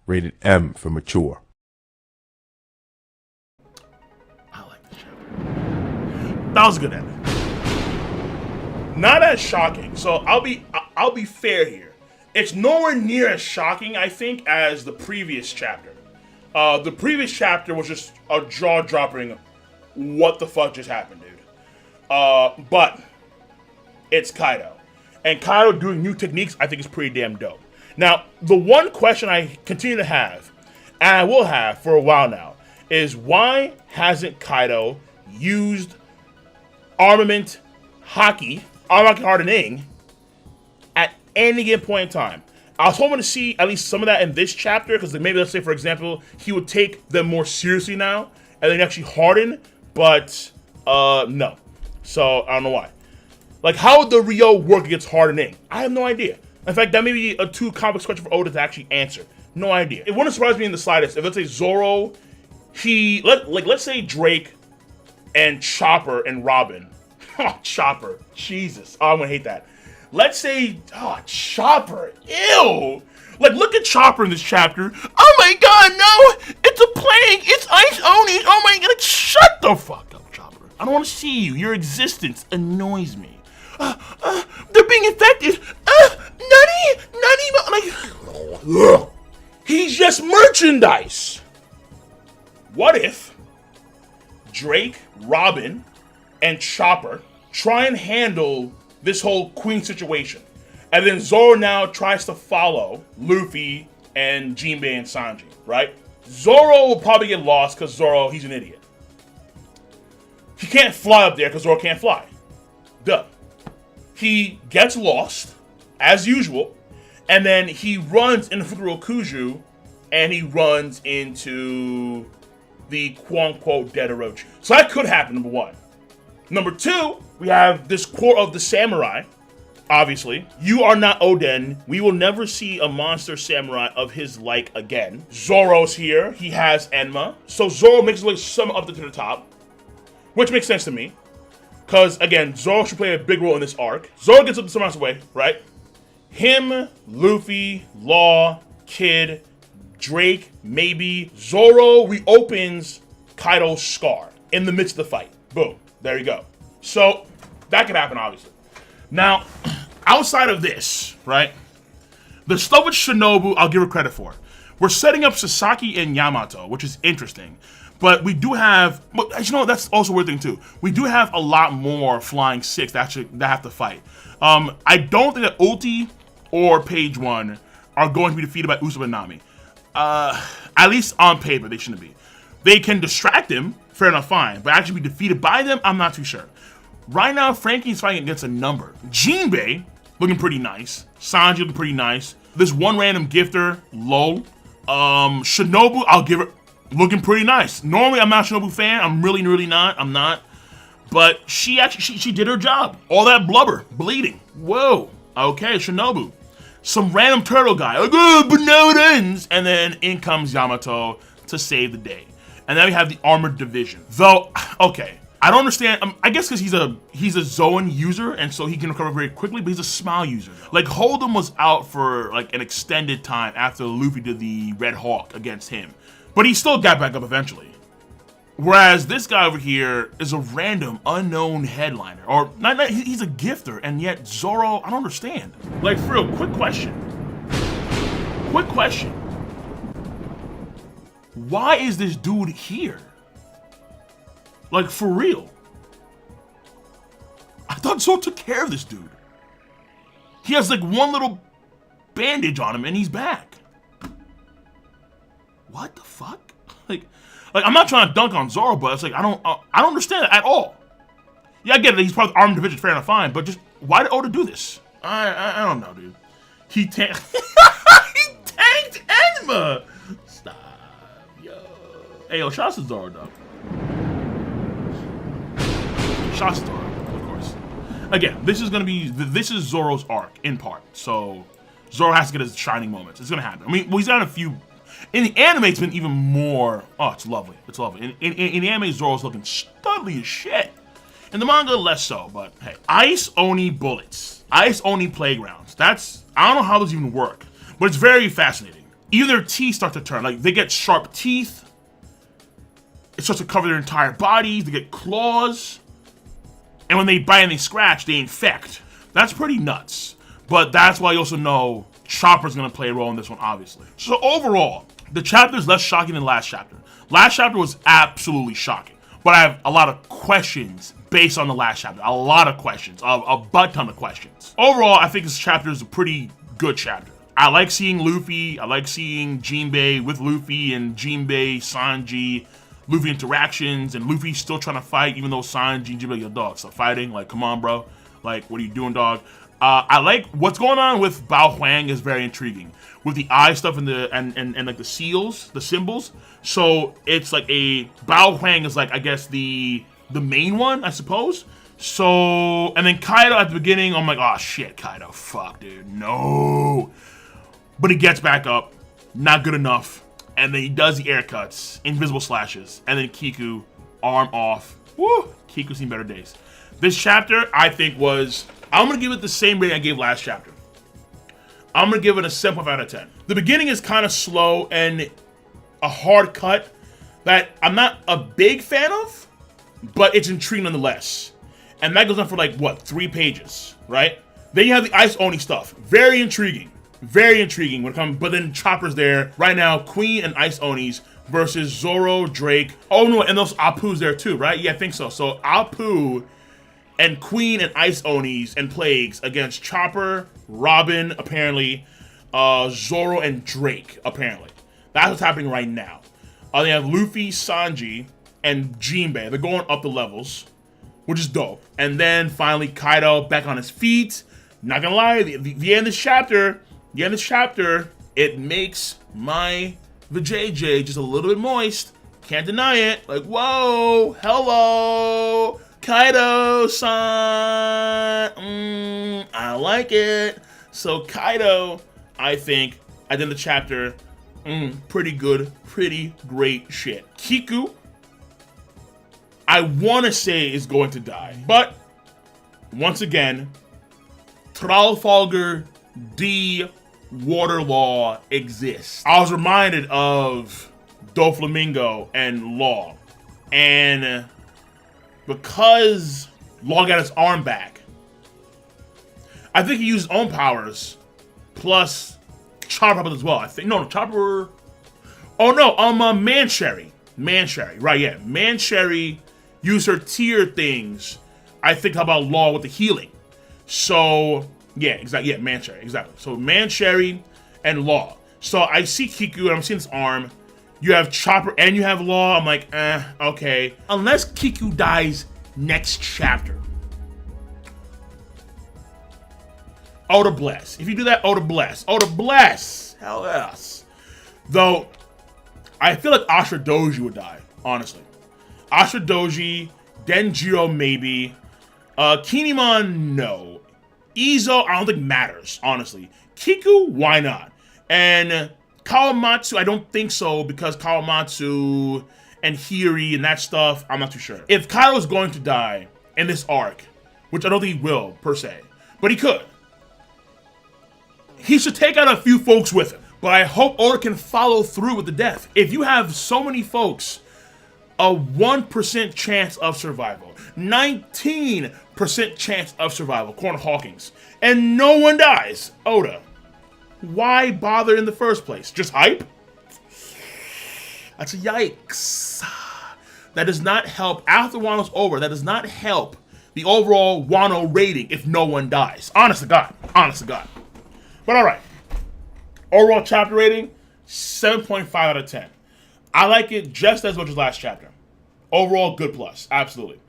Rated M for mature. I like this chapter. That was a good ending. Not as shocking. So I'll be fair here. It's nowhere near as shocking, I think, as the previous chapter. The previous chapter was just a jaw-dropping, what the fuck just happened, dude. But it's Kaido. And Kaido doing new techniques, I think, is pretty damn dope. Now, the one question I continue to have, and I will have for a while now, is why hasn't Kaido used armament hardening at any given point in time? I was hoping to see at least some of that in this chapter, because maybe, let's say, for example, he would take them more seriously now, and then actually harden, but no. So, I don't know why. Like, how would the Ryo work against hardening? I have no idea. In fact, that may be a too complex question for Oda to actually answer. No idea. It wouldn't surprise me in the slightest if, let's say, Zoro, let's say Drake and Chopper and Robin. Oh, Chopper. Jesus. Oh, I'm gonna hate that. Let's say, oh, Chopper. Ew. Like, look at Chopper in this chapter. Oh my god, no! It's a plague! It's Ice Oni! Oh my god, shut the fuck up, Chopper. I don't want to see you. Your existence annoys me. They're being infected. Like, he's just merchandise. What if Drake, Robin, and Chopper try and handle this whole Queen situation, and then Zoro now tries to follow Luffy and Jinbei and Sanji, right? Zoro will probably get lost because Zoro, he's an idiot. He can't fly up there because Zoro can't fly. Duh. He gets lost, as usual, and then he runs into Fukurokuju, and he runs into the quote-unquote dead Orochi. So that could happen, number one. Number two, we have this quote of the samurai, obviously. You are not Oden. We will never see a monster samurai of his like again. Zoro's here. He has Enma. So Zoro makes his way some up to the top, which makes sense to me. Because, again, Zoro should play a big role in this arc. Zoro gets up to someone's way, right? Him, Luffy, Law, Kid, Drake, maybe. Zoro reopens Kaido's scar in the midst of the fight. Boom. There you go. So, that could happen, obviously. Now, outside of this, right? The stuff with Shinobu, I'll give her credit for. We're setting up Sasaki and Yamato, which is interesting. But we do have, but you know, that's also a weird thing too. We do have a lot more Flying Six that have to fight. I don't think that Ulti or Page One are going to be defeated by Usopp and Nami. At least on paper, they shouldn't be. They can distract him, fair enough, fine. But actually be defeated by them, I'm not too sure. Right now, Frankie's fighting against a number. Jinbei, looking pretty nice. Sanji looking pretty nice. This one random gifter, lol. Shinobu, I'll give her, looking pretty nice. Normally, I'm not a Shinobu fan. I'm really not. I'm not. But she actually, she did her job. All that blubber, bleeding. Whoa. Okay, Shinobu. Some random turtle guy. Like, oh, but now it ends. And then in comes Yamato to save the day. And then we have the armored division. Though, okay, I don't understand. I guess because he's a Zoan user, and so he can recover very quickly. But he's a Smile user. Like Hold'em was out for like an extended time after Luffy did the Red Hawk against him, but he still got back up eventually. Whereas this guy over here is a random unknown headliner, or not he's a gifter, and yet Zoro, I don't understand. Like for real, quick question. Why is this dude here? Like, for real. I thought Zoro took care of this dude. He has like one little bandage on him and he's back. What the fuck? Like I'm not trying to dunk on Zoro, but it's like I don't understand it at all. Yeah, I get it. He's part of the armed division, fair enough, fine. But just why did Oda do this? I don't know, dude. He tanked Enma. Stop, yo. Hey, yo, shout out to Zoro, dog. Shout out to Zoro, of course. Again, this is Zoro's arc in part. So Zoro has to get his shining moments. It's gonna happen. I mean, well, he's got a few. In the anime, it's been even more. Oh, it's lovely. It's lovely. In the anime, Zoro's looking studly as shit. In the manga, less so. But hey, Ice Oni bullets, Ice Oni playgrounds. I don't know how those even work, but it's very fascinating. even their teeth start to turn. Like, they get sharp teeth. It starts to cover their entire bodies. They get claws. And when they bite and they scratch, they infect. That's pretty nuts. But that's why you also know Chopper's going to play a role in this one, obviously. So overall, the chapter is less shocking than last chapter. Last chapter was absolutely shocking. But I have a lot of questions based on the last chapter. A lot of questions. A butt ton of questions. Overall, I think this chapter is a pretty good chapter. I like seeing Luffy. I like seeing Jinbei with Luffy and Jinbei, Sanji, Luffy interactions, and Luffy still trying to fight, even though Sanji and Jinbei are your dog. So fighting, like, come on, bro. Like, what are you doing, dog? I like what's going on with Bao Huang is very intriguing. With the eye stuff and the and like the seals, the symbols. So it's like a Bao Huang is like, I guess the main one, I suppose. So, and then Kaido at the beginning, I'm like, oh shit, Kaido, fuck, dude, no. But he gets back up, not good enough, and then he does the air cuts, invisible slashes, and then Kiku, arm off. Woo! Kiku's seen better days. This chapter, I think, I'm gonna give it the same rating I gave last chapter. I'm gonna give it a 7.5 out of 10. The beginning is kind of slow and a hard cut that I'm not a big fan of, but it's intriguing nonetheless. And that goes on for like, what, 3 pages, right? Then you have the Ice Oni stuff. Very intriguing. Very intriguing when it comes, but then Chopper's there. Right now, Queen and Ice Onis versus Zoro, Drake. Oh no, and those Apu's there too, right? Yeah, I think so. So Apu and Queen and Ice Onis and Plagues against Chopper, Robin, apparently, Zoro and Drake, apparently. That's what's happening right now. They have Luffy, Sanji, and Jinbei. They're going up the levels, which is dope. And then finally Kaido back on his feet. Not gonna lie, the end of this chapter, it makes my vajayjay just a little bit moist. Can't deny it. Like, whoa, hello, Kaido-san. I like it. So Kaido, I think, at the end of the chapter, pretty good, pretty great shit. Kiku, I want to say is going to die. But, once again, Trafalgar D water law exists. I was reminded of Doflamingo and Law. And because Law got his arm back, I think he used his own powers plus Chopper as well. I think, no, Chopper, oh no, Mancherry, right, yeah. Mancherry used her tier things, I think, how about Law with the healing. So, yeah, exactly. Yeah, Mancherry, exactly. So Mancherry and Law. So I see Kiku and I'm seeing his arm. You have Chopper and you have Law. I'm like, okay. Unless Kiku dies next chapter. Oda bless. If you do that, Oda bless. Oda bless. Hell yes. Though, I feel like Ashura Doji would die, honestly. Ashura Doji, Denjiro maybe. Kinemon, no. Izo, I don't think matters, honestly. Kiku, why not? And Kawamatsu, I don't think so, because Kawamatsu and Hiri and that stuff, I'm not too sure. If Kaido is going to die in this arc, which I don't think he will, per se, but he could, he should take out a few folks with him. But I hope Oda can follow through with the death. If you have so many folks, a 1% chance of survival, 19% chance of survival, according to Hawkins, and no one dies, Oda, why bother in the first place? Just hype? That's a yikes. That does not help, after Wano's over, that does not help the overall Wano rating if no one dies. Honest to God. Honest to God. But alright. Overall chapter rating, 7.5 out of 10. I like it just as much as last chapter. Overall, good plus. Absolutely.